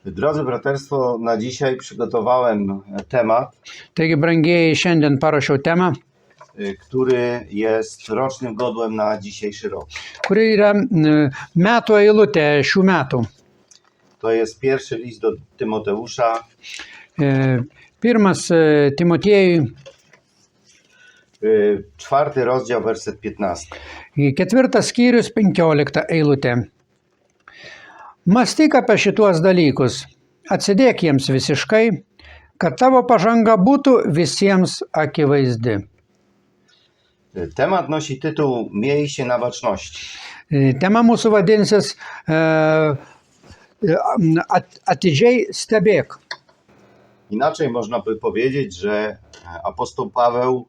Drodzy braterstwo, na dzisiaj przygotowałem temat, Taigi, brangieji, šiandien parašiau temą, który jest rocznym godłem na dzisiejszy rok. kuri yra metų eilutė šių metų. To jest pierwszy list do Tymoteusza, Pirmas Timotiejui, 4 rozdział, werset 15. 4 skyrius 15 eilutė. Mąstyk apie šituos dalykus, atsidėk jiems visiškai, kad tavo pažanga būtų visiems akivaizdi. Temat nosi tytuł Miej się na baczności. Tema mūsų vadinsis atidžiai stebėk. Inaczej można by powiedzieć, że apostoł Paweł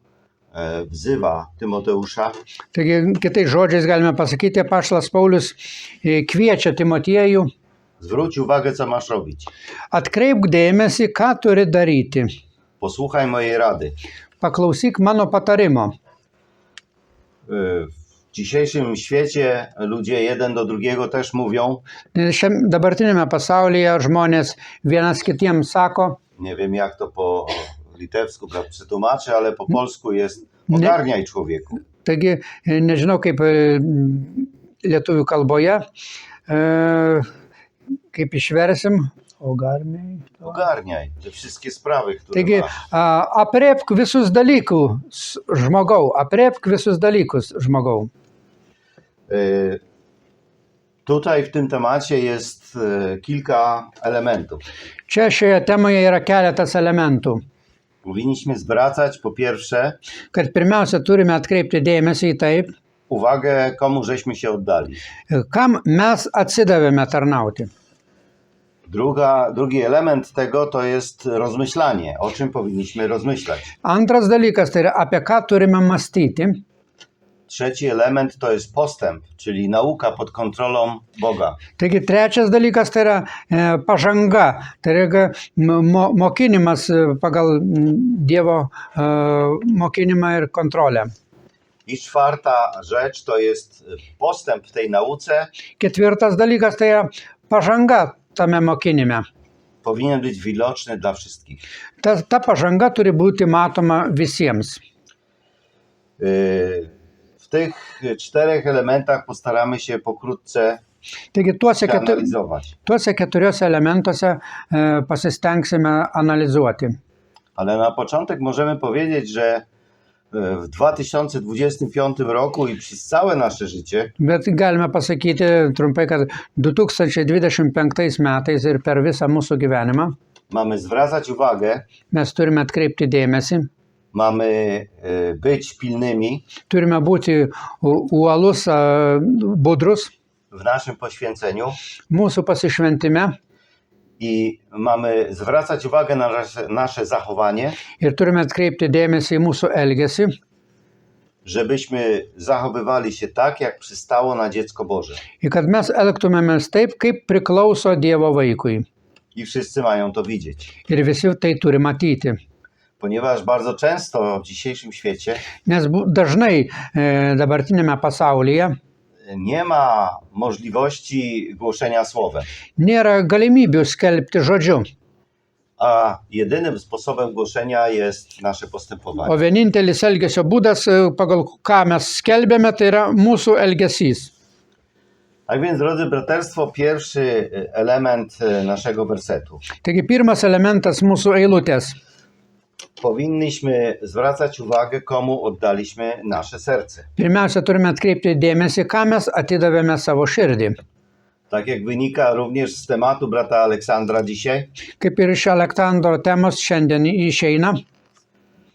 wzywa Tymoteusza, Taigi, kitais žodžiais galime pasakyti, apaštalas Paulius kviečia Timotiejų, zwróć uwagę, co masz robić. atkreipk dėmesį, ką turi daryti. Posłuchaj mojej rady. Paklausyk mano patarimo. W dzisiejszym świecie ludzie jeden do drugiego też mówią, Šiam dabartinėme pasaulyje žmonės vienas kitiems sako, nie wiem jak to po litewsku brat przetłumaczy, ale po polsku jest ogarniaj człowieku. taigi nežinau kaip lietuvių kalboje, kaip išversim. Ogarniaj te wszystkie sprawy, które Taigi, masz. aprėpk visus dalykus žmogau, aprėpk visus dalykus žmogau. Tutaj w tym temacie jest kilka elementów. Čia šioje temoje yra keletas elementų. Powinniśmy zwracać po pierwsze Kad pirmiausia turime atkreipti dėmesį į taip, uwagę, komu żeśmy się oddali. kam mes atsidavėme tarnauti. Drugi element tego to jest rozmyślanie, o czym powinniśmy rozmyślać. Antras dalykas tai yra apie ką turime mąstyti. Trzeci element to jest postęp, czyli nauka pod kontrolą Boga. Taigi trečias dalykas tai yra pažanga, tai yra mokinimas pagal Dievo mokinimą ir kontrolę. I czwarta rzecz to jest postęp w tej nauce Ketvirtas dalykas tai yra pažanga tame mokinime. powinien być widoczny dla wszystkich. Ta pažanga turi būti matoma visiems. W tych 4 elementach postaramy się pokrótce Taigi analizować. tuose keturiuose elementuose pasistengsime analizuoti. Ale na początek możemy powiedzieć, że w 2025 roku i przez całe nasze życie Bet galime pasakyti trumpai, kad 2025 metais ir per visą mūsų gyvenimą mamy zwracać uwagę, mes turime atkreipti dėmesį, mamy być pilnymi turime būti uolus, budrus w naszym poświęceniu mūsų pasišventime i mamy zwracać uwagę na nasze zachowanie, ir turime atkreipti dėmesį į mūsų elgesį, żebyśmy zachowywali się tak, jak przystało na dziecko Boże. ir kad mes elgtumėmės taip, kaip priklauso Dievo vaikui. I wszyscy mają to widzieć. Ir visi tai turi matyti. Ponieważ bardzo często w dzisiejszym świecie Nes dažnai dabartinėme pasaulyje nie ma możliwości głoszenia słowem, nėra galimybių skelbti žodžiu, a jedynym sposobem głoszenia jest nasze postępowanie. o vienintelis elgesio būdas, pagal ką mes skelbėme, tai yra mūsų elgesys. Tak więc, drodzy braterstwo, pierwszy element naszego wersetu. Taigi pirmas elementas mūsų eilutės. Powinniśmy zwracać uwagę, komu oddaliśmy nasze serce. Pirmiausia, turime atkreipti dėmesį, ką mes atidavėme savo širdį. Tak jak wynika również z tematu brata Aleksandra dzisiaj, Kaip ir iš Aleksandro temos šiandien išeina,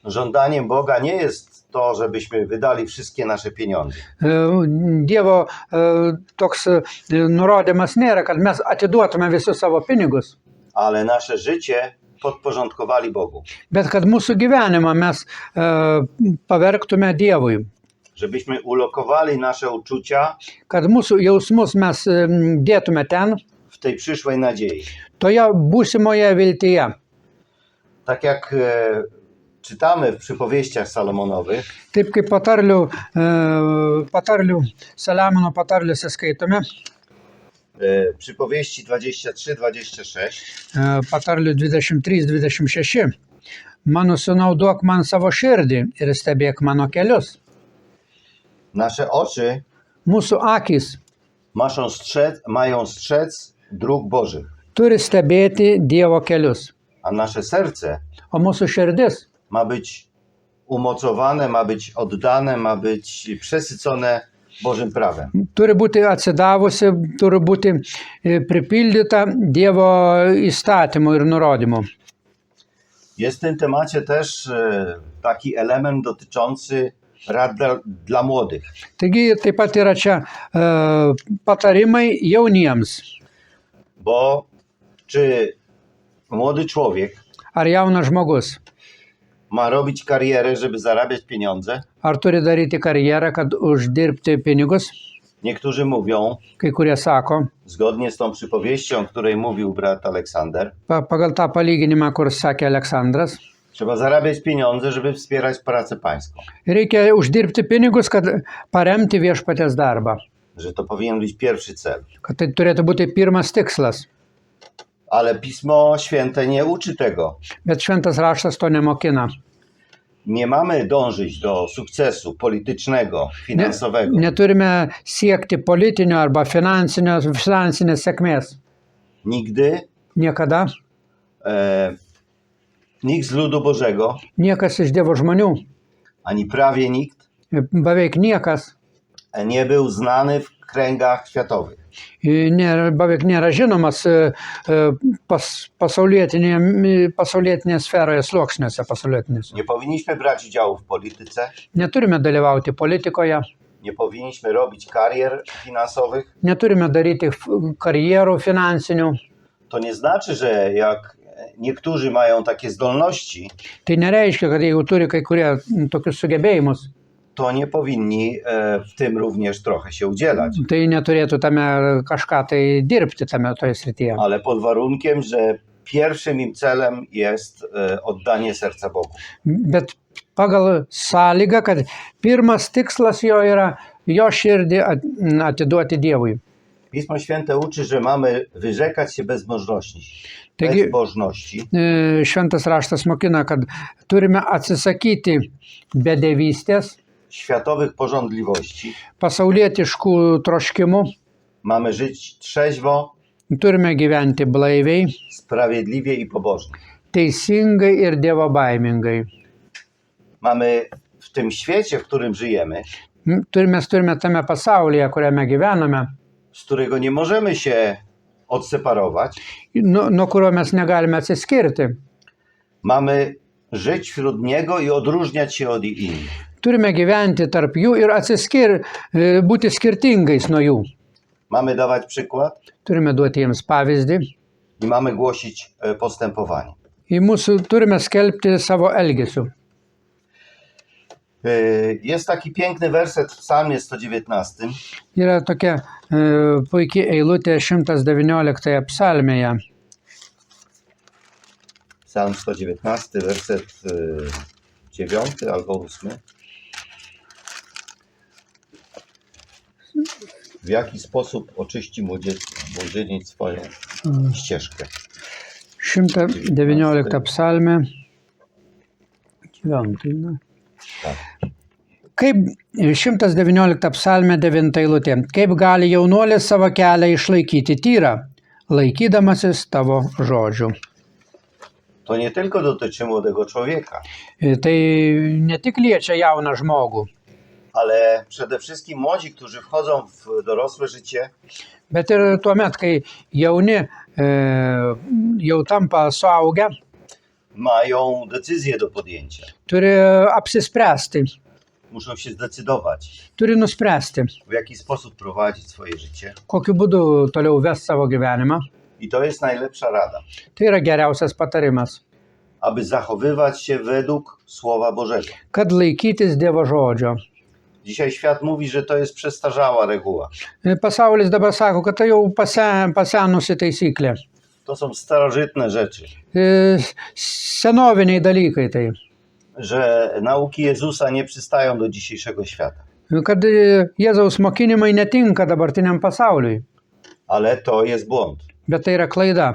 żądaniem Boga nie jest to, żebyśmy wydali wszystkie nasze pieniądze. Dievo toks nurodymas nėra, kad mes atiduotume visus savo pinigus, Ale nasze życie podporządkowali Bogu. bet kad mūsų gyvenimą mes pavergtume Dievui, Żebyśmy ulokowali nasze uczucia kad mūsų jausmus mes dėtume ten, w tej przyszłej nadziei. toje būsimoje viltyje. Tak jak czytamy w przypowieściach Salomonowych, Taip kaip patarlių Saliamono patarliuose skaitome, Przypowieści 23-26. Patarlių 23-26. Mano sūnau, duok man savo širdį ir stebėk mano kelius. Nasze oczy Mūsų akys mają strzec dróg Bożych, turi stebėti Dievo kelius, a nasze serce o mūsų širdis ma być umocowane, ma być oddane, ma być przesycone Bożym prawem. turi būti atsidavusi, turi būti pripildyta Dievo įstatymų ir nurodymų. Jest w tym temacie też taki element dotyczący rad dla młodych. Taigi taip pat yra čia patarimai jauniems. Bo czy młody człowiek Ar jaunas žmogus, ma robić karierę, żeby zarabiać pieniądze? ar turi daryti karjerą, kad uždirbti pinigus? Niektórzy mówią, Kai kurie sako, zgodnie z tą przypowieścią, o której mówił brat Aleksander, pagal tą palyginimą, kur sakė Aleksandras, trzeba zarabiać pieniądze, żeby wspierać pracę pańską. reikia uždirbti pinigus, kad paremti viešpaties darbą. Że to powinien być pierwszy cel. Kad tai turėtų būti pirmas tikslas. Ale Pismo Święte nie uczy tego. Bet šventas raštas to nemokina. Nie mamy dążyć do sukcesu politycznego, finansowego. Neturime siekti politinio arba finansinės sėkmės. Nigdy Niekada nikt z ludu Bożego, niekas iš Dievo žmonių, ani prawie nikt, beveik niekas, nie był znany w kręgach światowych. beveik nėra žinomas pasaulietinėje sferoje, sluoksniuose pasaulietinėse. Nie powinniśmy brać udziału w polityce, Neturime dalyvauti politikoje, nie powinniśmy robić karier finansowych. neturime daryti karjerų finansinių. To nie znaczy, że jak niektórzy mają takie zdolności, Tai nereiškia, kad jeigu turi kai kurie tokius sugebėjimus, to nie powinni w tym również trochę się udzielać. tai neturėtų tame kažką tai dirbti toje srityje. Ale pod warunkiem, że pierwszym im celem jest oddanie serca Bogu. Bet pagal sąlygą, kad pirmas tikslas jo yra jo širdį atiduoti Dievui. Pismo Święte uczy, że mamy wyrzekać się bezbożności. Taigi, Bezbożności. šventas raštas mokina, kad turime atsisakyti bedevystės, Światowych pożądliwości. pasaulietiškų troškimų, Mamy żyć trzeźwo, turime gyventi blaiviai, sprawiedliwie i pobożnie. teisingai ir dievobaimingai. Mamy w tym świecie, w którym żyjemy, Mes turime tame pasaulyje, kuriame gyvename, z którego nie możemy się odseparować, nuo kurio mes negalime atsiskirti. mamy żyć wśród Niego i odróżniać się od innych. Turime gyventi tarp jų ir būti skirtingais nuo jų. Mamy dawać przykład Turime duoti jiems pavyzdį. i mamy głosić postępowanie. Į mūsų turime skelbti savo elgesiu. Jest taki piękny werset w Psalmie 119. Yra tokia puikiai eilutė 119 psalmėje. Psalm 119, werset 9 albo 8. W jaki sposób oczyści młodzieniec swoją ścieżkę? 119 psalmė. 9. Tak. Kaip 119 psalmė 9 eilutė. Kaip gali jaunuolis savo kelią išlaikyti tyrą, laikydamasis tavo žodžių. To nie tylko dotyczy młodego człowieka, Tai ne tik liečia jauną žmogų, ale przede wszystkim młodzi, którzy wchodzą w dorosłe życie, bet ir tuomet, kai jauni jau tampa suaugę, mają decyzję do podjęcia. turi apsispręsti, Muszą się zdecydować, turi nuspręsti, w jaki sposób prowadzić swoje życie. kokiu būdu toliau ves savo gyvenimą. I to jest najlepsza rada, Tai yra geriausias patarimas, aby zachowywać się według Słowa Bożego. kad laikytis Dievo žodžio. Dzisiaj świat mówi, że to jest przestarzała reguła. Pasaulis dabar sako, kad tai jau pasenusi taisyklė. To są starożytne rzeczy, Senoviniai dalykai tai. że nauki Jezusa nie przystają do dzisiejszego świata. Kad Jėzaus mokinimai netinka dabartiniam pasauliui. Ale to jest błąd, Bet tai yra klaida.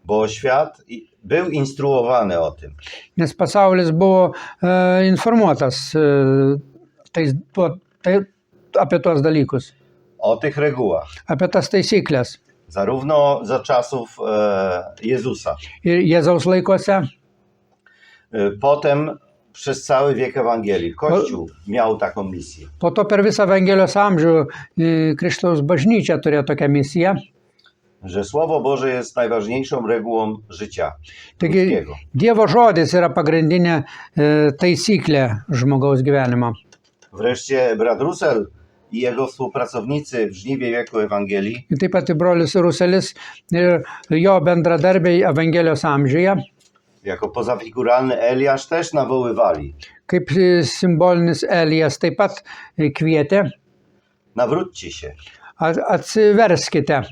bo świat był instruowany o tym. Nes pasaulis buvo informuotas apie tuos dalykus, O tych regułach. apie tas taisyklės. Zarówno za czasów Jezusa, Ir Jėzaus laikuose, potem przez cały wiek Ewangelii. Kościół miał taką misję. po to per visą Evangelijos amžių Kristaus bažnyčia turėjo tokią misiją. Że Słowo Boże jest najważniejszą regułą życia Taigi ludzkiego. Dievo žodis yra pagrindinė taisyklė žmogaus gyvenimo. Wreszcie brat Russell i jego współpracownicy w żniwie wieku Ewangelii Ir taip pat brolis Ruselis ir jo bendradarbiai Evangelijos amžiuje, jako pozafiguralny Eliasz też nawoływali. kaip simbolinis Elijas, taip pat kvietė: Nawróćcie się. Atsiverskite,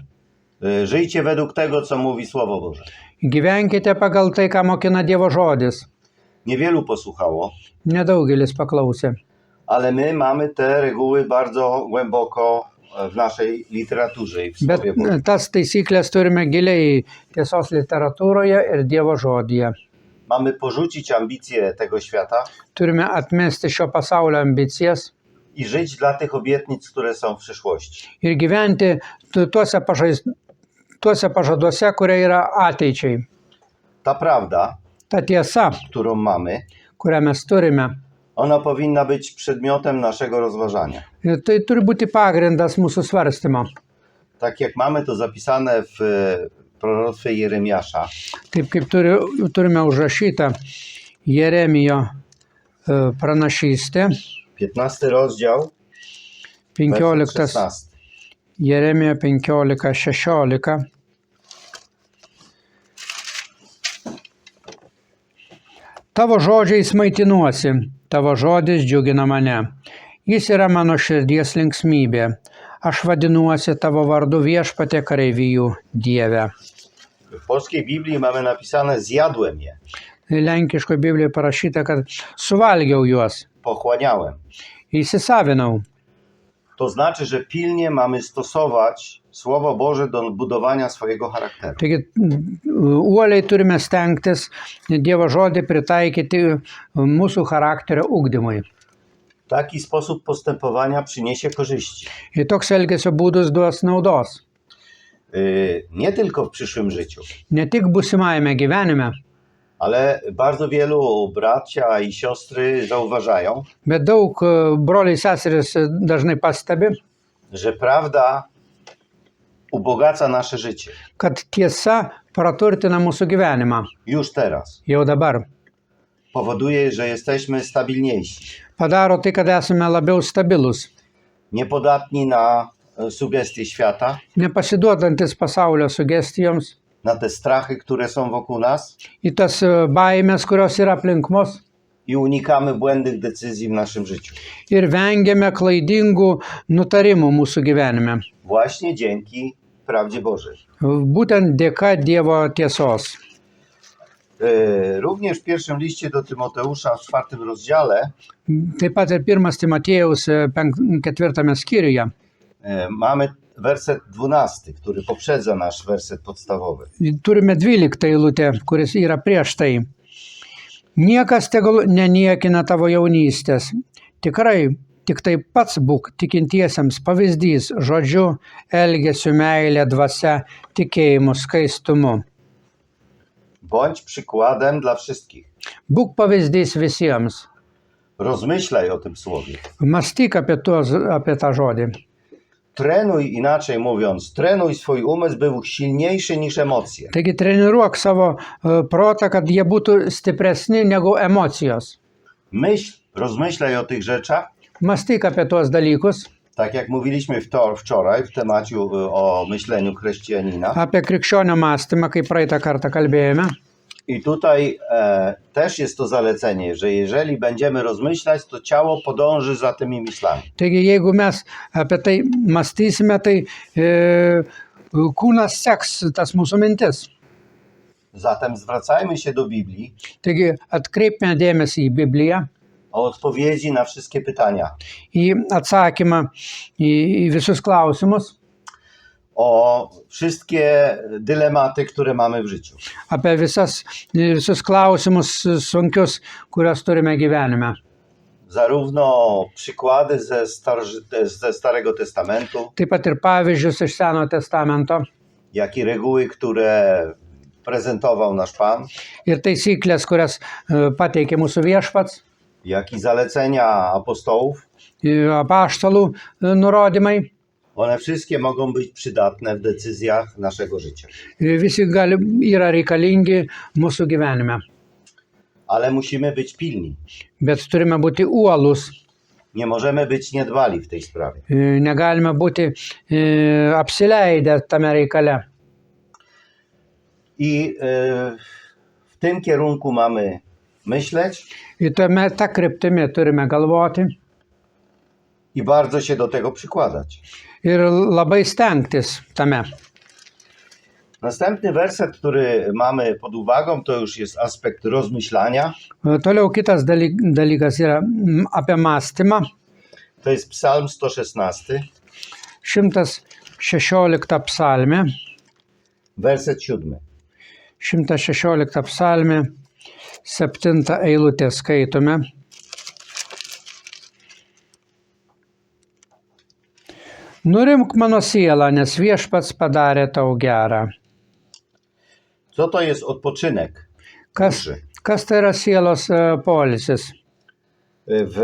Żyjcie według tego, co mówi Słowo Boże. gyvenkite pagal tai, ką mokina Dievo žodis. Niewielu posłuchało, Nedaugelis paklausė. ale my mamy te reguły bardzo głęboko w naszej literaturze i w Bet Słowie Bożym. tas taisyklės turime giliai tiesos literatūroje ir Dievo žodyje. Mamy porzucić ambicje tego świata Turime atmesti šio pasaulio ambicijas i żyć dla tych obietnic, które są w przyszłości. ir gyventi tuose pažaduose, kurie yra ateičiai. Ta prawda, Ta tiesa, którą mamy, kurią mes turime, ona powinna być przedmiotem naszego rozważania. tai turi būti pagrindas mūsų svarstymo. Tak jak mamy to zapisane w proroctwie Jeremiasza, Taip kaip turime užrašytą Jeremijo pranašystę, 15 rozdział, 15, werset 16. Jeremijo 15:16. Tavo žodžiais maitinuosi, tavo žodis džiugina mane. Jis yra mano širdies linksmybė. Aš vadinuosi tavo vardu Viešpatie kareivijų Dieve. W polskiej Biblii mamy napisane zjadłem je, Lenkiškoje Biblijoje parašyta, kad suvalgiau juos, pochłaniałem. įsisavinau. To znaczy, że pilnie mamy stosować Słowo Boże do budowania swojego charakteru. Taigi uoliai turime stengtis Dievo žodį pritaikyti mūsų charakterio ugdymui. Taki sposób postępowania przyniesie korzyści. Ir toks elgesio būdus duos naudos. Nie tylko w przyszłym życiu, Ne tik būsimajame gyvenime, ale bardzo wielu bracia i siostry zauważają, bet daug broliai seserys dažnai pastebi, że prawda ubogaca nasze życie. kad tiesa praturtina mūsų gyvenimą Już teraz. jau dabar. Powoduje, że jesteśmy stabilniejsi, Padaro tai, kad esame labiau stabilus, niepodatni na sugestie świata, nepasiduodantis pasaulio sugestijoms, na te strachy, które są wokół nas į tas baimės, kurios yra aplink mus, i unikamy błędnych decyzji w naszym życiu. ir vengiame klaidingų nutarimų mūsų gyvenime. Właśnie dzięki prawdzie Bożej. Būtent dėka Dievo tiesos. Również w pierwszym liście do Tymoteusza w 4 rozdziale Taip pat ir 1 Timotiejaus 4 skyriuje mamy werset 12, który poprzedza nasz werset podstawowy. turime 12 eilutę, kuris yra prieš tai. Niekas tegul neniekina tavo jaunystės. Tikrai, tik tai pats būk tikintiesiems pavyzdys žodžiu, elgesiu, meilė, dvasia, tikėjimu, skaistumu. Bądź przykładem dla wszystkich. Būk pavyzdys visiems. Rozmyślaj o tym słowie. Mąstyk apie tą žodį. Trenuj, inaczej mówiąc, trenuj swój umysł, by był silniejszy niż emocje. Taigi treniruok savo protą, kad jie būtų stipresni negu emocijos. Rozmyślaj o tych rzeczach, Mąstyk apie tuos dalykus, tak jak mówiliśmy wczoraj w temacie o myśleniu chrześcijanina. apie krikščionio mąstymą, kaip praeitą kartą kalbėjome. I tutaj też jest to zalecenie, że jeżeli będziemy rozmyślać, to ciało podąży za tymi myślami. Taigi, jeigu mes apie tai mąstysime, tai kūnas seks tas mūsų mintis. Zatem zwracajmy się do Biblii Taigi, atkreipime dėmesį į Bibliją, o odpowiedzi na wszystkie pytania. į atsakymą į visus klausimus, o wszystkie dylematy, które mamy w życiu. apie visus klausimus sunkius, kuriuos turime gyvenime. Zarówno przykłady ze Starego Testamentu, Taip pat ir pavyzdžius iš Senojo testamento jak i reguły, które prezentował nasz Pan, ir taisyklės, kurias pateikė mūsų viešpats, jak i zalecenia apostołów. apaštalų nurodymai. One wszystkie mogą być przydatne w decyzjach naszego życia. Visi yra reikalingi mūsų gyvenime. Ale musimy być pilni. Bet turime būti uolus. Nie możemy być niedbali w tej sprawie. Negalime būti apsileidę tame reikale. I w tym kierunku mamy myśleć Ir ta kryptimi turime galvoti i bardzo się do tego przykładać. ir labai stengtis tame. Następny werset, który mamy pod uwagą, to już jest aspekt rozmyślania. Toliau kitas dalykas yra apie mąstymą. To jest Psalm 116, 116 psalmė. werset 7. 116 psalmė, 7 eilutė skaitome. Nurimk mano siela, nes viešpats padarė tau gerą. Co to jest odpoczynek? Kas tai yra sielos poilsis? W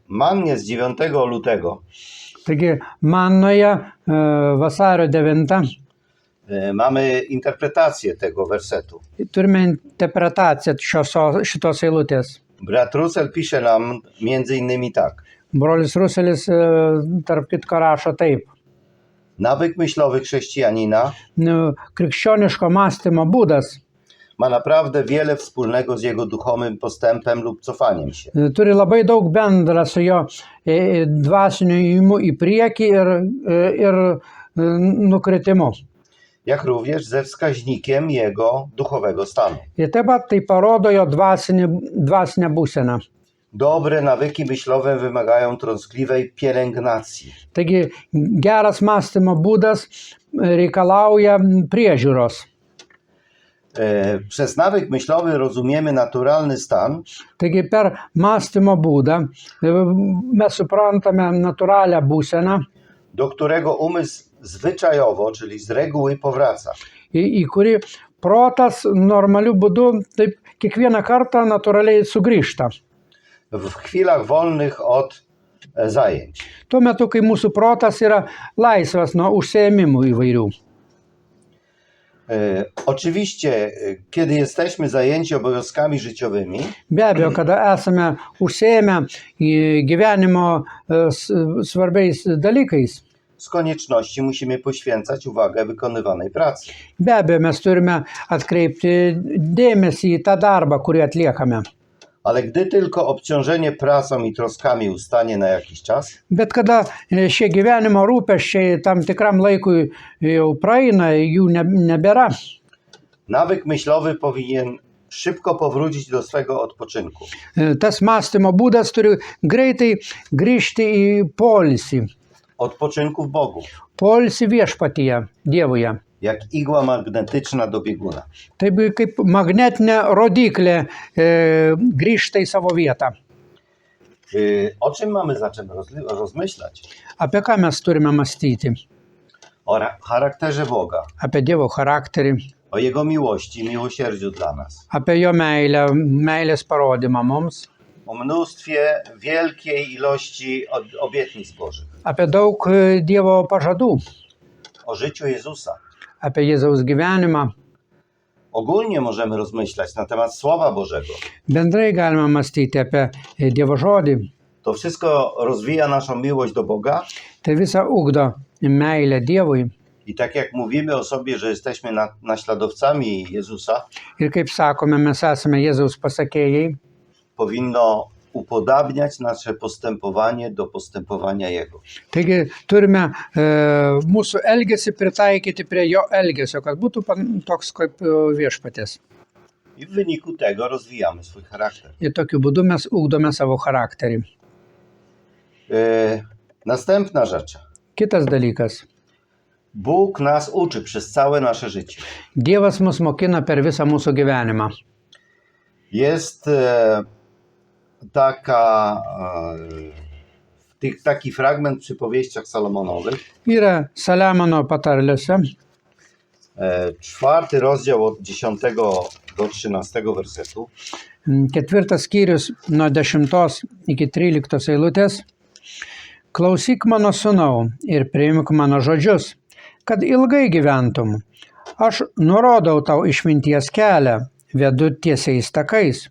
Mannie z 9 lutego Taigi, Mannoje vasario 9 mamy interpretację tego wersetu. turime interpretaciją šitos eilutės. Brat Russell pisze nam między innymi tak. Brolis Ruselis tarp kitko rašo taip. Nawyk myślowy chrześcijanina Krikščioniško mąstymo būdas ma naprawdę wiele wspólnego z jego duchowym postępem lub cofaniem się. turi labai daug bendra su jo dvasiniu įimu į priekį ir nukritimu. Jak również ze wskaźnikiem jego duchowego stanu. Ir taip pat tai parodo jo dvasinę būseną. Dobre nawyki myślowe wymagają troskliwej pielęgnacji. Taigi geras mąstymo būdas reikalauja priežiūros. Przez nawyk myślowy rozumiemy naturalny stan, Taigi per mąstymo būdą mes suprantame natūralią būseną, do którego umysł zwyczajowo, czyli z reguły powraca. į kurį protas normaliu būdu taip kiekvieną kartą natūraliai sugrįžta. W chwilach wolnych od zajęć. Tuo metu, kai mūsų protas yra laisvas nuo užsiėmimų įvairių. Oczywiście, kiedy jesteśmy zajęci obowiązkami życiowymi, Be abejo, kada esame užsiėmę gyvenimo svarbiais dalykais, z konieczności musimy poświęcać uwagę wykonywanej pracy. be abejo, mes turime atkreipti dėmesį į tą darbą, kurį atliekame. Ale gdy tylko obciążenie pracą i troskami ustanie na jakiś czas, Bet kada šie gyvenimo rūpesčiai tam tikram laikui jau praeina, jų nebėra, nawyk myślowy powinien szybko powrócić do swego odpoczynku. tas mąstymo būdas turi greitai grįžti į poilsį. Odpoczynku w Bogu, Poilsį viešpatyje, Dievuje. jak igła magnetyczna do bieguna. Taip kaip magnetinė rodyklė grįžta į savo vietą. O czym mamy zacząć rozmyślać? Apie ką mes turime mąstyti? O charakterze Boga, Apie Dievo charakterį, o Jego miłości i miłosierdziu dla nas, apie jo meilę, meilės parodymą mums, o mnóstwie wielkiej ilości obietnic Bożych, apie daug Dievo pažadų, o życiu Jezusa. apie Jėzaus gyvenimą. Ogólnie możemy rozmyślać na temat Słowa Bożego. Bendrai galima mąstyti apie Dievo žodį. To wszystko rozwija naszą miłość do Boga Tai visa ugdo meilę Dievui. i tak jak mówimy o sobie, że jesteśmy naśladowcami Jezusa, Ir kaip sakome, mes esame Jėzaus pasekėjai, powinno upodabniać nasze postępowanie do postępowania Jego. taigi turime mūsų elgesį pritaikyti prie jo elgesio, kad būtų toks kaip viešpatės. I w wyniku tego rozwijamy swój charakter. Ir tokiu būdu mes ugdome savo charakterį. Następna rzecz. Kitas dalykas. Bóg nas uczy przez całe nasze życie. Dievas mus mokina per visą mūsų gyvenimą. Jest taki fragment w przypowieściach Salomonowych, Yra Saliamono patarlėse, 4 rozdział od 10 do 13 wersetu. 4 skyrius nuo 10 iki 13 eilutės. Klausyk mano sūnau ir priimk mano žodžius, kad ilgai gyventum. Aš nurodau tau išminties kelią, vedu tiesiais takais.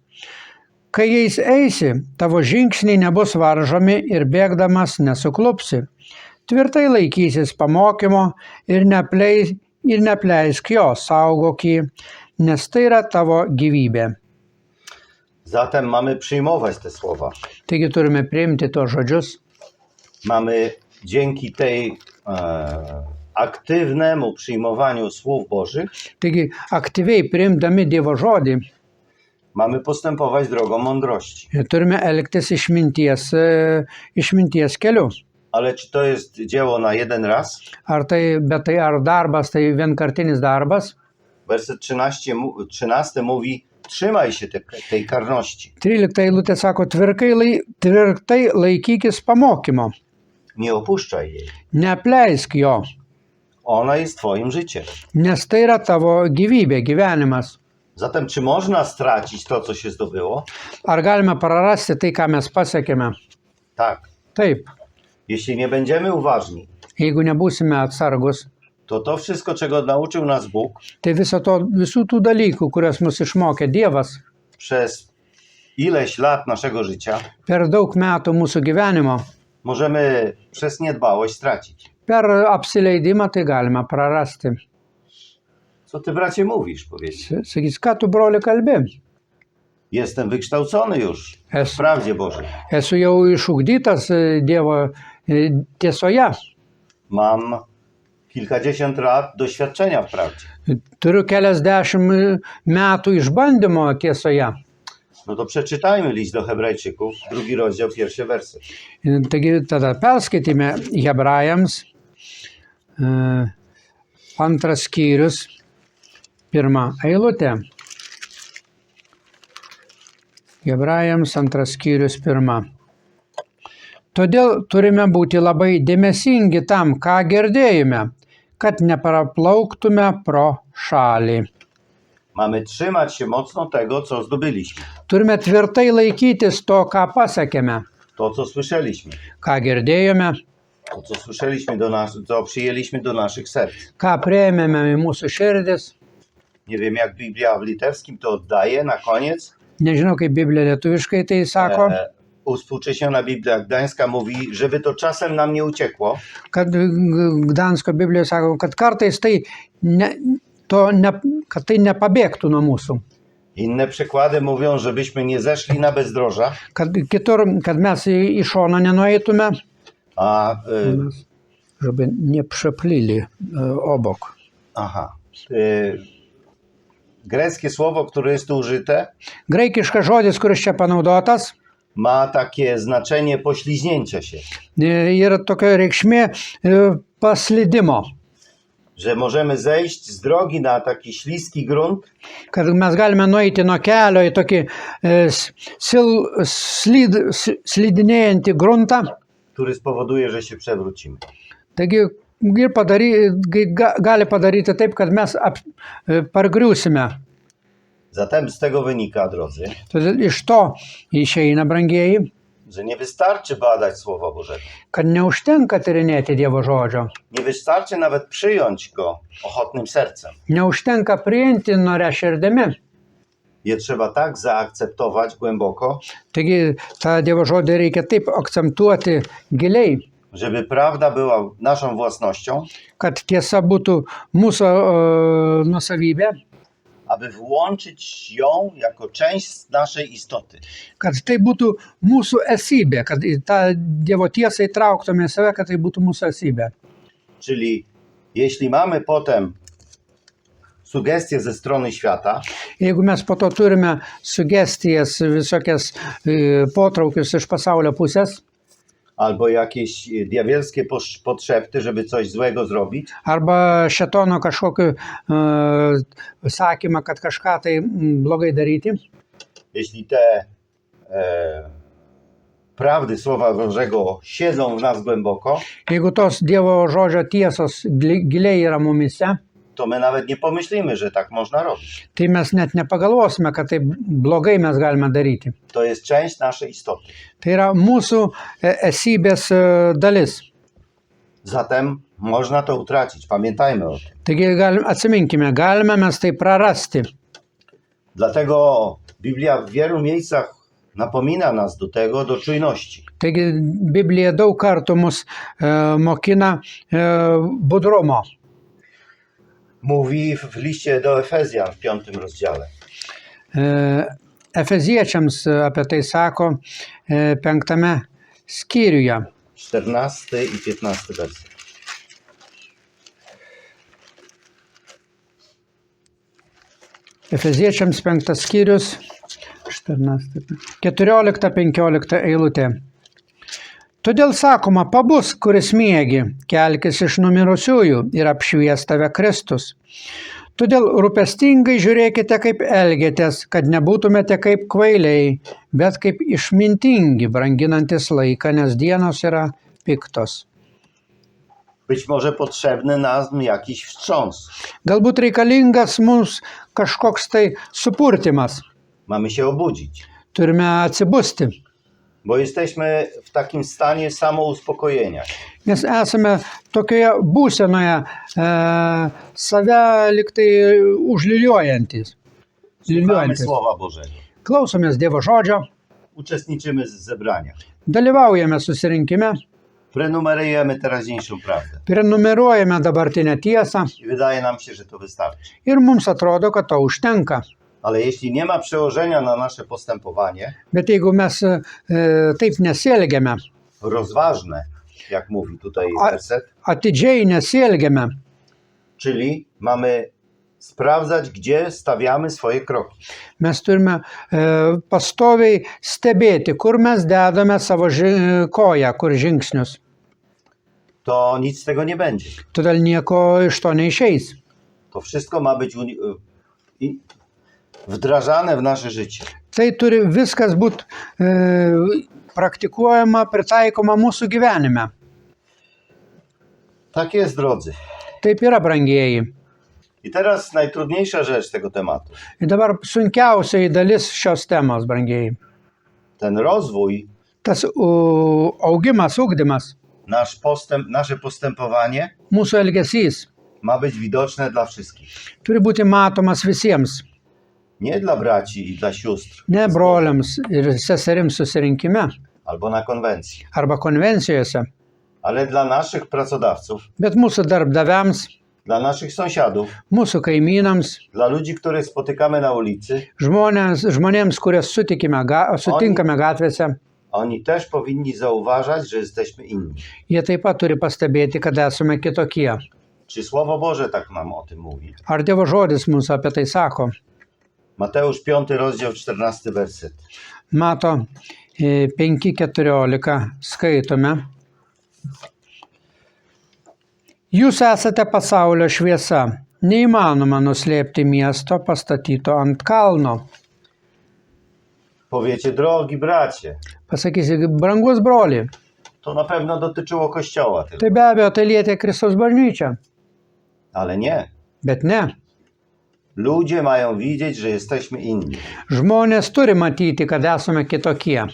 Kai jais eisi, tavo žingsniai nebus varžomi ir bėgdamas nesuklupsi. Tvirtai laikysis pamokymo ir nepleisk jo, saugok jį, nes tai yra tavo gyvybė. Zatem mamy przyjmować te słowa. Taigi turime priimti tos žodžius. Mamy dzięki tej aktywnemu przyjmowaniu słów Bożych, Taigi aktyviai priimdami Dievo žodį, mamy postępować drogą mądrości. turime elgtis išminties keliu. Ale czy to jest dzieło na jeden raz? Bet tai ar darbas, tai vienkartinis darbas. Werset 13 mówi: trzymaj się tej karności. 13 eilutė sako, tvirtai laikykis pamokymo, Nie opuszczaj jej. neapleisk jo, Ona jest twoim życiem. nes tai yra tavo gyvybė, gyvenimas. Zatem czy można stracić to, co się zdobyło? Ar galime prarasti tai, ką mes pasiekėme? Tak. Taip, Jeśli nie będziemy uważni, jeigu nebūsime atsargus, to wszystko, czego nauczył nas Bóg tai visų tų dalykų, kurias mus išmokė Dievas przez ileś lat naszego życia, per daug metų mūsų gyvenimo, możemy przez niedbałość stracić. per apsileidimą tai galime prarasti. Co ty, bracie, mówisz? Powiedzieć. Sakys, ką tu, broli, kalbi? Jestem wykształcony już w Esu, prawdzie Bożej. esu jau išugdytas Dievo tiesoje. Mam kilkadziesiąt lat doświadczenia w prawdzie. Turiu keliasdešimt metų išbandymo tiesoje. No to przeczytajmy list do Hebrajczyków, 2 rozdział, 1 werset. Taigi tada perskaitėme Hebrajams 2 skyrius, 1 eilutė. Hebrajams 2 skyrius, 1. Todėl turime būti labai dėmesingi tam, ką girdėjome, kad nepraplauktume pro šalį. Mamy trzymać się mocno tego, co zdobyliśmy, Turime tvirtai laikytis to, ką pasiekėme, to, co słyszeliśmy, ką girdėjome, to, co słyszeliśmy co przyjęliśmy do naszych serc. ką priėmėme į mūsų širdis. Nie wiem, jak Biblia w litewskim to oddaje na koniec. Nežinau, kaip Biblija lietuviškai tai sako, Uspółcześniona Biblia Gdańska mówi, żeby to czasem nam nie uciekło, kad Gdansko Biblijoje sako, kad kartais kad tai nepabėgtų nuo mūsų. Inne przykłady mówią, żebyśmy nie zeszli na bezdroża, Kad mes į šoną nenueitume, a żeby nepřeplili obok. Greckie słowo, które jest tu użyte, Graikiškas žodis, kuris čia panaudotas, ma takie znaczenie pośliźnięcia się, yra tokia reikšmė paslydimo. że możemy zejść z drogi na taki śliski grunt, Kad mes galime nueiti nuo kelio į tokį slidinėjantį gruntą. który spowoduje, że się przewrócimy. Taigi gali padaryti taip, kad mes pargriūsime. Zatem z tego wynika, drodzy, Todėl iš to išeina, brangieji, że nie wystarczy badać Słowa Bożego. kad neužtenka tyrinėti Dievo žodžio. Nie wystarczy nawet przyjąć go ochotnym sercem. Neužtenka priimti noria širdimi. Je trzeba tak zaakceptować głęboko, Taigi tą Dievo žodį reikia taip akcentuoti giliai, żeby prawda była naszą własnością, kad tiesa būtų mūsų nusavybė, aby włączyć ją jako część naszej istoty. kad tai būtų mūsų esybė, kad į tą Dievo tiesą įtrauktume į save, kad tai būtų mūsų esybė. Czyli jeśli mamy potem sugestie ze strony świata, Jeigu mes po to turime sugestijas, visokias potraukius iš pasaulio pusės, albo jakieś diabelskie podszepty, żeby coś złego zrobić, arba šėtono kažkokiu sakymą, kad kažką tai blogai daryti, jeśli te prawdy Słowa Bożego siedzą w nas głęboko, jeigu tos Dievo žodžio tiesos giliai yra mumise, to my nawet nie pomyślimy, że tak można robić. tai mes net nepagalvosime, kad tai blogai mes galime daryti. To jest część naszej istoty. Tai yra mūsų esybės dalis. Zatem można to utracić. Pamiętajmy o tym. Taigi atsiminkime, galime mes tai prarasti. Dlatego Biblia w wielu miejscach napomina nas do tego, do czujności. Taigi Biblija daug kartų mus mokina budrumo. Mówi w liście do Efezjan w 5 rozdziale. Efeziečiams apie tai sako 5 skyriuje. 14 i 15 werset. Efeziečiams 5 skyrius, 14-15 eilutė. Todėl sakoma, pabus, kuris miegi, kelkis iš numirusiųjų ir apšvies tave Kristus. Todėl rūpestingai žiūrėkite, kaip elgiatės, kad nebūtumėte kaip kvailiai, bet kaip išmintingi, branginantis laiką, nes dienos yra piktos. Być może potrzebny nam jakiś wstrząs. Galbūt reikalingas mums kažkoks tai supurtimas. Mamy się obudzić, Turime atsibusti, bo jesteśmy w takim stanie samouspokojenia. nes esame tokioje būsenoje save liktai užliuliuojantis. Słuchamy Słowa Bożego. Klausomės Dievo žodžio, Uczestniczymy z zebrania. dalyvaujame susirinkime, Prenumerujemy teraźniejszą prawdę. prenumeruojame dabartinę tiesą I wydaje nam się, że to wystarczy. ir mums atrodo, kad to užtenka. Ale jeśli nie ma przełożenia na nasze postępowanie, Bet jeigu mes taip nesielgiame, rozważne, jak mówi tutaj werset, atidžiai nesielgiame, czyli mamy sprawdzać, gdzie stawiamy swoje kroki. mes turime pastoviai stebėti, kur mes dedame savo koją, kur žingsnius. To nic z tego nie będzie. Todėl nieko iš to neišeis. To wszystko ma być wdrażane w nasze życie. Tai turi viskas būti praktikuojama, pritaikoma mūsų gyvenime. Tak jest, drodzy. Taip yra, brangieji. I teraz najtrudniejsza rzecz tego tematu. Ir dabar sunkiausiai dalis šios temos, brangieji. Ten rozwój, Tas augimas, ugdymas, nasz postęp, nasze postępowanie mūsų elgesys ma być widoczne dla wszystkich. turi būti matomas visiems. Nie dla braci i dla sióstr. Ne broliams ir seserims susirinkime Albo na konwencji. arba konvencijose, Ale dla naszych pracodawców, bet mūsų darbdaviams, dla naszych sąsiadów, mūsų kaimynams, dla ludzi, których spotykamy na ulicy, žmonėms, kurias sutinkame gatvėse, oni też powinni zauważać, że jesteśmy inni. jie taip pat turi pastebėti, kad esame kitokie. Czy Słowo Boże tak nam o tym mówi? Ar Dievo žodis mums apie tai sako? Mateusz 5 rozdział 14 werset. Mato 5:14 skaitome. Jūs esate pasaulio šviesa. Neįmanoma nuslėpti miesto pastatyto ant kalno. Powiecie, drogi bracie, Pasakysi, brangus broli, to na pewno dotyczyło Kościoła tylko. tai be abejo tai lietė Kristaus bažnyčią. Ale nie. Bet ne. Ludzie mają widzieć, że jesteśmy inni. Žmonės turi matyti, kad esame kitokie.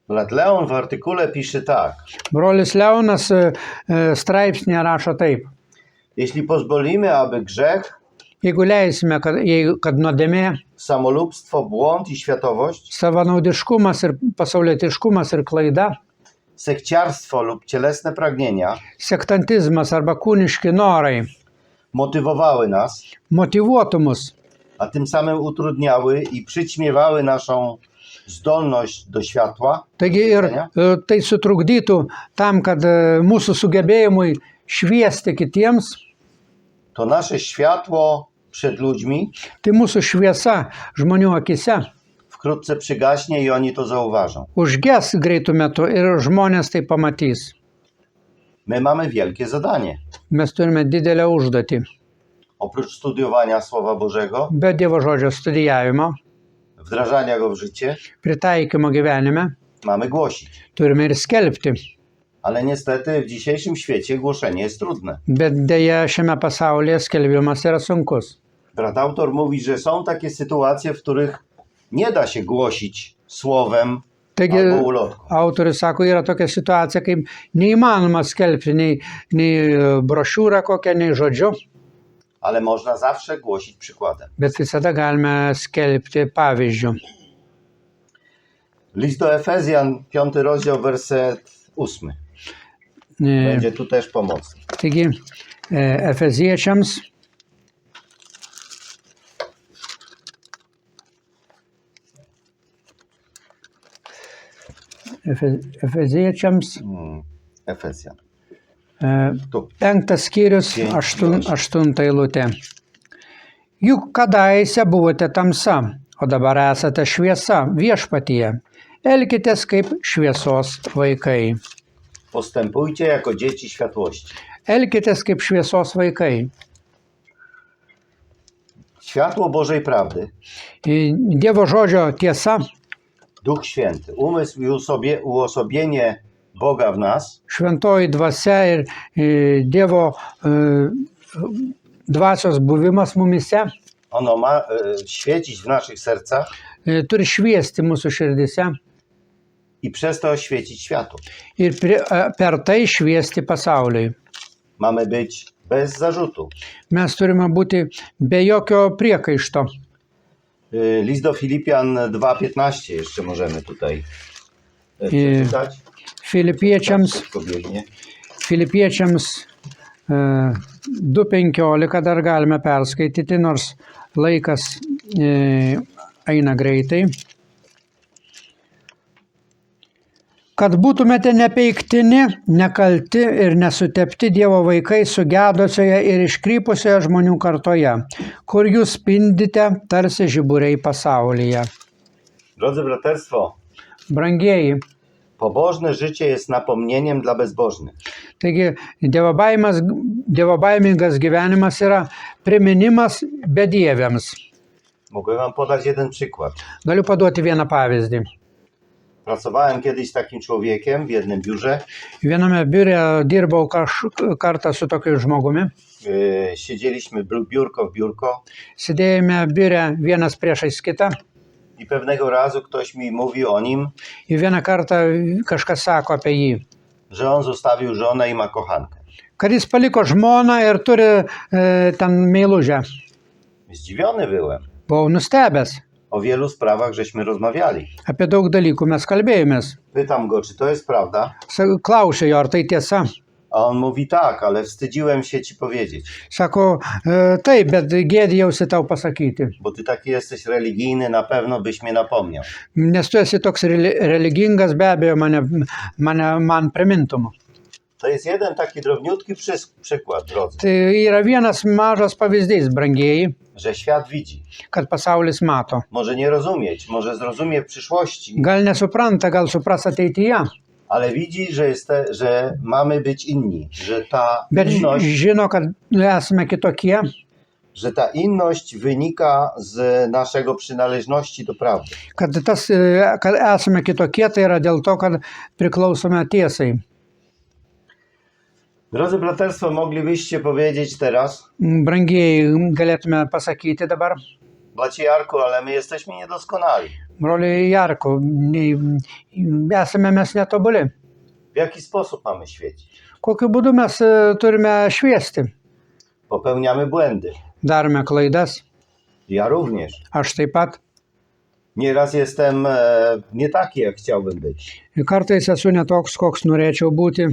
Brat Leon w artykule pisze tak. Brolis Leonas straipsnėje rašo taip. Jeśli pozwolimy, aby grzech, Jeigu leisime, kad nuodėmė, samolubstwo, błąd i światowość, savanaudiškumas ir pasaulietiškumas ir klaida, sekciarstwo lub cielesne pragnienia sektantizmas arba kūniški norai motywowały nas, motyvuotų mus, a tym samym utrudniały i przyćmiewały naszą zdolność do światła, taigi ir tai sutrukdytų tam, kad mūsų sugebėjimui šviesti kitiems, to nasze światło przed ludźmi tai mūsų šviesa žmonių akise, w wkrótce przygaśnie i oni to zauważą. Užges greitų metų ir žmonės tai pamatys. My mamy wielkie zadanie. Mes turime didelę užduotį. Oprócz studiowania Słowa Bożego, Be Dievo žodžio studijavimo, wdrażania go w życie, pritaikymo gyvenime, mamy głosić. turime ir skelbti. Ale niestety w dzisiejszym świecie głoszenie jest trudne. Bet dėja šiame pasaulyje skelbimas yra sunkus. Brat autor mówi, że są takie sytuacje, w których nie da się głosić słowem Taigi, albo ulotką. autorius sako, yra tokia situacija, kaip neįmanoma skelbti nei brošiūrą kokią, nei žodžiu, Ale można zawsze głosić przykładem. bet visada galime skelbti pavyzdžių. List do Efezjan, 5 rozdział, werset 8. Będzie tu też pomocny. Taigi, Efeziečiams, Efeziečiams Efezjan. 5 skyrius, 8 eilutė. Juk kadaise buvote tamsa, o dabar esate šviesa viešpatyje. Elkitės kaip šviesos vaikai. Postępujcie jako dzieci światłości. Elkitės kaip šviesos vaikai. Światło Bożej prawdy, Dievo žodžio tiesa, Duch Święty, umysł i uosobienie Boga w nas šventoji dvasia ir Dievo dvasios buvimas mumise ono ma świecić w naszych sercach turi šviesti mūsų širdise i przez to świecić światu. ir per tai šviesti pasauliui. Mamy być bez zarzutu. Mes turime būti be jokio priekaišto. List do Filipian 2,15 jeszcze możemy tutaj przeczytać. Filipiečiams Szybko biegnie. 2.15 dar galime perskaityti, nors laikas eina greitai. Kad būtumėte nepeiktini, nekalti ir nesutepti Dievo vaikai sugedusioje ir iškrypusioje žmonių kartoje, kur jūs spindite tarsi žiburiai pasaulyje. Drodzy braterstwo, Brangieji, pobożne życie jest napomnieniem dla bezbożnych. taigi dievobaimingas gyvenimas yra priminimas bedieviams. Mogę wam podać jeden przykład. Galiu paduoti vieną pavyzdį. Pracowałem kiedyś z takim człowiekiem w jednym biurze. Viename biure dirbau kartą su tokiu žmogumi. Siedzieliśmy biurko w biurko Sėdėjome biure vienas priešais kitą. i pewnego razu ktoś mi mówił o nim, Ir vieną kartą kažkas sako apie jį. że on zostawił żonę i ma kochankę. Kad jis paliko žmoną ir turi ten meilužę. Zdziwiony byłem. Buvau nustebęs. O wielu sprawach żeśmy rozmawiali. Apie daug dalykų mes kalbėjomės. Pytam go, czy to jest prawda? Klausiu jo, ar tai tiesa. A on mówi tak, ale wstydziłem się ci powiedzieć, Sako, taip, bet gėdijausi tau pasakyti. bo ty taki jesteś religijny, na pewno byś mnie napomniał. Nes tu esi toks religingas, be abejo, man primintum. To jest jeden taki drobniutki przykład, drodzy, Tai yra vienas mažas pavyzdys, brangieji, że świat widzi. kad pasaulis mato. Może nie rozumieć, może zrozumie w przyszłości, Gal nesupranta, gal supras ateityje, ale widzi, że mamy być inni, że ta bet inność, žino, kad esame kitokie, wynika z naszego przynależności do prawdy. kad esame kitokie, tai yra dėl to, kad priklausome tiesai. Drodzy braterstwo, moglibyście powiedzieć teraz, Brangieji, galėtume pasakyti dabar, bracie Jarku, ale my jesteśmy niedoskonali. broliai Jarku, esame mes netobuli. W jaki sposób mamy świecić? Kokiu būdu mes turime šviesti? Popełniamy błędy. Darome klaidas, Ja również. aš taip pat. Nieraz jestem nie taki, jak chciałbym być. Kartais esu netoks, koks norėčiau būti.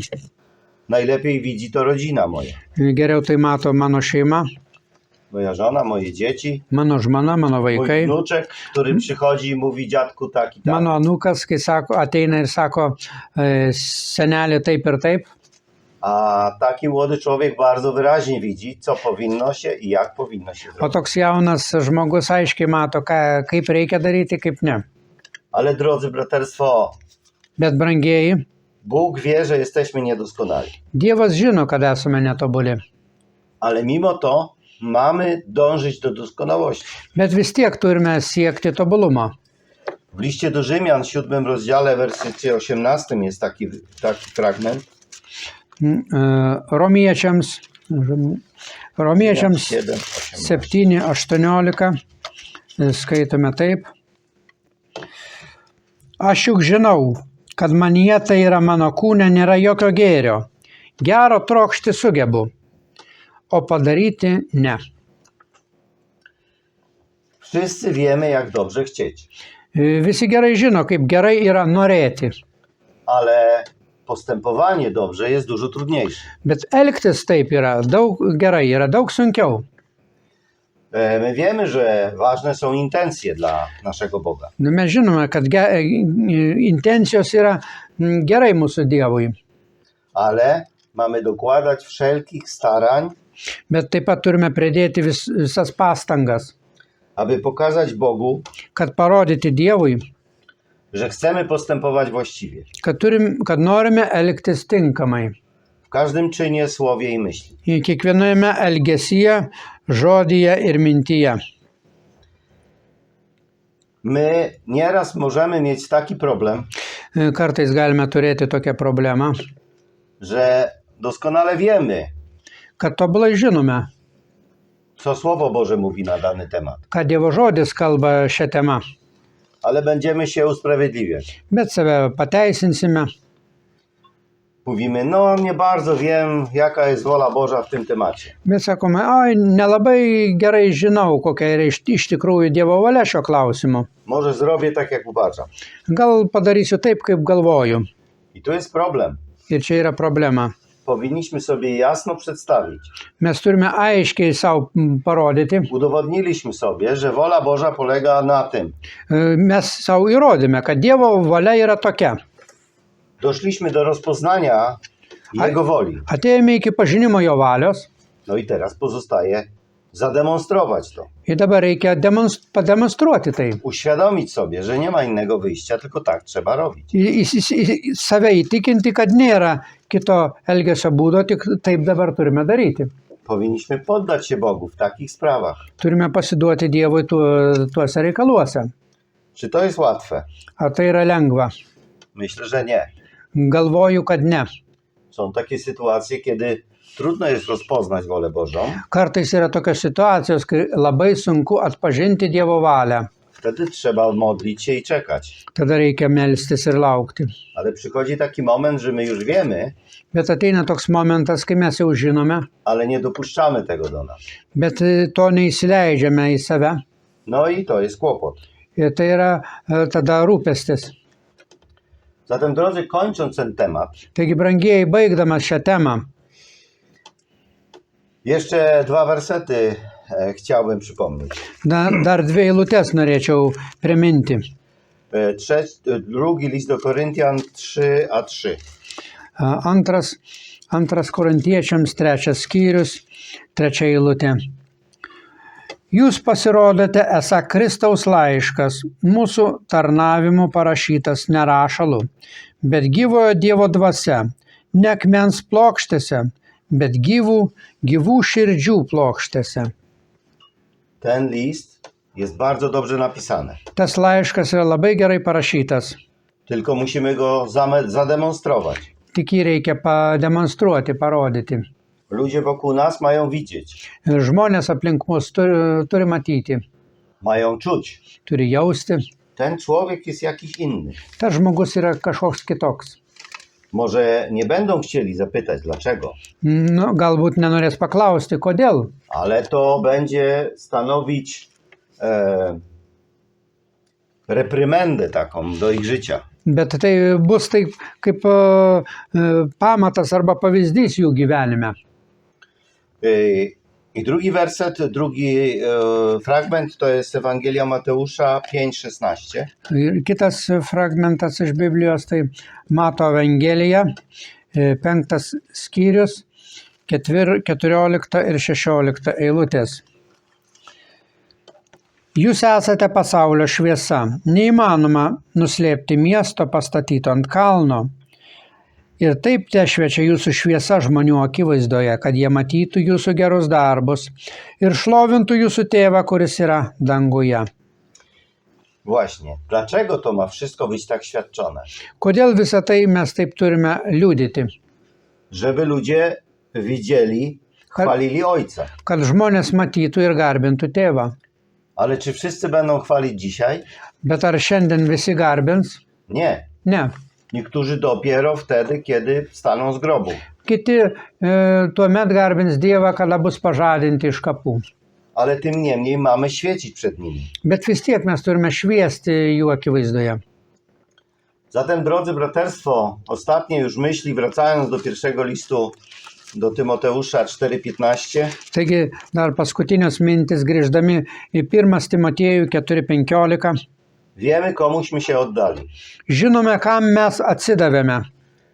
Najlepiej widzi to rodzina moja. Geriau tai mato mano šeima, Moja żona, moje dzieci, mano žmona, mano mój vaikai, wnuczek, który przychodzi i mówi dziadku tak i tak. mano anūkas, kai sako, ateina ir sako, senelė taip ir taip. A taki młody człowiek bardzo wyraźnie widzi, co powinno się i jak powinno się O zrobić. toks jaunas žmogus aiškiai mato, kaip reikia daryti, kaip ne. Ale drodzy braterstwo, Bet brangieji, Bóg wie, że jesteśmy niedoskonali. Dievas žino, kad esame netobuli. Ale mimo to mamy dążyć do doskonałości. Bet vis tiek turime siekti tobulumo. W liście do Rzymian, 7 rozdziale, wersecie 18 jest taki fragment. Romiečiams 7, 18. 7:18 skaitome taip. Aš juk žinau, kad manyje tai yra mano kūne nėra jokio gėrio. Gero trokšti sugebu, o padaryti ne. Wszyscy wiemy, jak dobrze chcieć, Visi gerai žino, kaip gerai yra norėti, ale postępowanie dobrze jest dużo trudniejsze. bet elgtis taip yra gerai, yra daug sunkiau. My wiemy, że ważne są intencje dla naszego Boga, Mes žinome, kad intencijos yra gerai mūsų Dievui, ale mamy dokładać wszelkich starań, bet taip pat turime pridėti visas pastangas, aby pokazać Bogu, kad parodyti Dievui, że chcemy postępować właściwie kad norime elgtis tinkamai. w każdym czynie, słowie i myśli. Kiekviename elgesyje, žodyje ir mintyje. My nieraz możemy mieć taki problem, Kartais galime turėti tokią problemą, że doskonale wiemy, kad tobulai žinome, co Słowo Boże mówi na dany temat, kad Dievo žodis kalba šią temą, ale będziemy się usprawiedliwiać. bet save pateisinsime. Mówimy, no nie bardzo wiem, jaka jest wola Boża w tym temacie. Bet sakome, oi, nelabai gerai žinau, kokia yra iš tikrųjų Dievo valia šio klausimu. Może zrobię tak, jak uważam. Gal padarysiu taip, kaip galvoju. I tu jest problem. Ir čia yra problema. Powinniśmy sobie jasno przedstawić. Mes turime aiškiai savo parodyti. Udowodniliśmy sobie, że wola Boża polega na tym. Mes savo įrodėme, kad Dievo valia yra tokia. Doszliśmy do rozpoznania Jego woli. Atėjome iki pažinimo jo valios No i teraz pozostaje zademonstrować to. ir dabar reikia pademonstruoti tai. Uświadomić sobie, że nie ma innego wyjścia, tylko tak trzeba robić. Save įtikinti, kad nėra kito elgesio būdo, tik taip dabar turime daryti. Powinniśmy poddać się Bogu w takich sprawach. Turime pasiduoti Dievui tuose reikaluose. Czy to jest łatwe? Ar tai yra lengva? Myślę, że nie. Galvoju, kad ne. Są takie sytuacje, kiedy trudno jest rozpoznać wolę Bożą. Kartais yra tokios situacijos, kai labai sunku atpažinti Dievo valią. Wtedy trzeba modlić się i czekać. Tada reikia melstis ir laukti. Ale przychodzi taki moment, że my już wiemy, Bet ateina toks momentas, kai mes jau žinome, ale nie dopuszczamy tego do nas. bet to neįsileidžiame į save. No i to jest kłopot. Ir tai yra tada rūpestis. Zatem, drodzy, kończąc ten temat, Taigi, brangieji, baigdamas šią temą, jeszcze 2 wersety chciałbym przypomnieć. dar 2 eilutes norėčiau priminti. Drugi list do Koryntian 3:3. Antras Korintiečiams 3 skyrius, 3 eilutė. Jūs pasirodote esą Kristaus laiškas, mūsų tarnavimu parašytas ne rašalu, bet gyvojo Dievo dvasia, ne akmens plokštėse, bet gyvų širdžių plokštėse. Ten list jest bardzo dobrze napisany. Tas laiškas yra labai gerai parašytas, Tylko musimy go zademonstrować. tik jį reikia pademonstruoti, parodyti. Ludzie wokół nas mają widzieć, Žmonės aplink mus turi matyti, mają czuć. turi jausti. Ten człowiek jest jakiś inny. Tas žmogus yra kažkoks kitoks. Może nie będą chcieli zapytać dlaczego, Nu, galbūt nenorės paklausti, kodėl, ale to będzie stanowić reprymendę taką do ich życia. bet tai bus taip kaip pamatas arba pavyzdys jų gyvenime. I drugi werset, drugi fragment to jest Ewangelia Mateusza 5:16. Ir kitas fragmentas iš Biblijos, tai Mato Evangelija, 5 skyrius, 14 ir 16 eilutės. Jūs esate pasaulio šviesa. Neįmanoma nuslėpti miesto pastatyto ant kalno. Ir taip tešviečia jūsų šviesa žmonių akivaizdoje, kad jie matytų jūsų gerus darbus ir šlovintų jūsų tėvą, kuris yra danguje. Właśnie. Dlaczego to ma wszystko być tak świadczone? Kodėl visą tai mes taip turime liudyti? Żeby ludzie widzieli, chwalili Ojca. Kad žmonės matytų ir garbintų tėvą. Ale czy wszyscy będą chwalić dzisiaj? Bet ar šiandien visi garbins? Nie. Ne. Niektórzy dopiero wtedy, kiedy wstaną z grobu. Kiti tuomet garbins Dievą, kada bus pažadinti iš kapų. Ale tym niemniej mamy świecić przed nimi. Bet vis tiek mes turime šviesti jų akivaizdoje. Zatem, drodzy braterstwo, ostatnie już myśli, wracając do pierwszego listu do Tymoteusza 4:15. Taigi dar paskutinės mintis grįždami į 1 Timotiejų 4:15. Wiemy, komuśmy się oddali. Žinome, kam mes atsidavėme.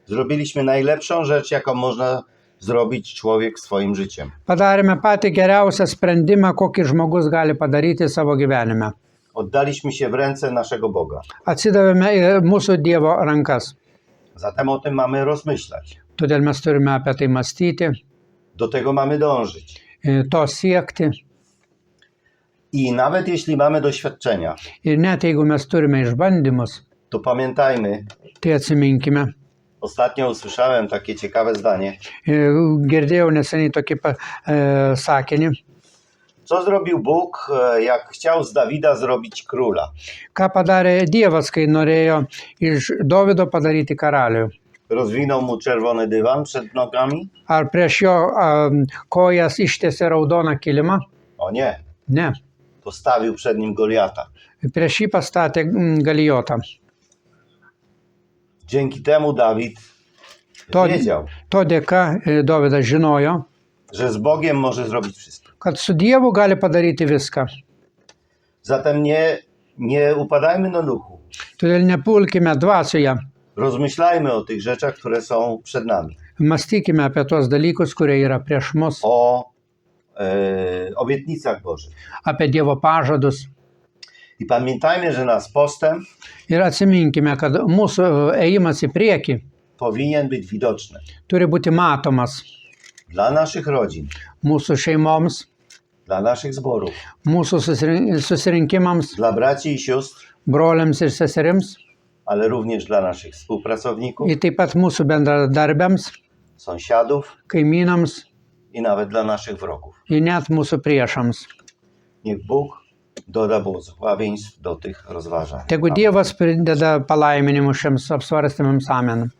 Zrobiliśmy najlepszą rzecz, jaką można zrobić człowiek swoim życiem. Padarėme patį geriausią sprendimą, kokį žmogus gali padaryti savo gyvenime. Oddaliśmy się w ręce naszego Boga. Atsidavėme į mūsų Dievo rankas. Zatem o tym mamy rozmyślać. Todėl mes turime apie tai mąstyti, Do tego mamy dążyć. to siekti. I nawet jeśli mamy doświadczenia, Ir net jeigu mes turime išbandymus, to pamiętajmy, tai atsiminkime. ostatnio usłyszałem takie ciekawe zdanie. Girdėjau neseniai tokį sakinį, Co zrobił Bóg, jak chciał z Dawida zrobić króla? ką padarė Dievas, kai norėjo iš Dovydo padaryti karalių. Rozwinął mu czerwony dywan przed nogami? Ar prieš jo kojas ištiesė raudoną kilimą? O nie, Ne. postawił przed nim Goliata. Prieš jį pastatė Galijotą. Dzięki temu Dawid To, wiedział, to dėka Dovydas žinojo, że z Bogiem może zrobić wszystko. kad su Dievu gali padaryti viską. Zatem nie upadajmy na duchu. Todėl nepulkime dvasioje, Rozmyślajmy o tych rzeczach, które są przed nami. mąstykime apie tuos dalykus, kurie yra prieš mus, O obietnicach Bożych. apie Dievo pažadus. I pamiętajmy, że nasz postęp Ir atsiminkime, kad mūsų ėjimas į priekį powinien być widoczny turi būti matomas dla naszych rodzin, mūsų šeimoms, dla naszych zborów, mūsų susirinkimams, dla braci i sióstr, broliams ir seserims, ale również dla naszych współpracowników, ir taip pat mūsų bendradarbiams, sąsiadów kaimynams i nawet dla naszych wrogów. ir net mūsų priešams. Niech Bóg doda błogosławieństw do tych rozważań. Tegu Dievas prideda palaiminimų šiems apsvarstymams. Amen.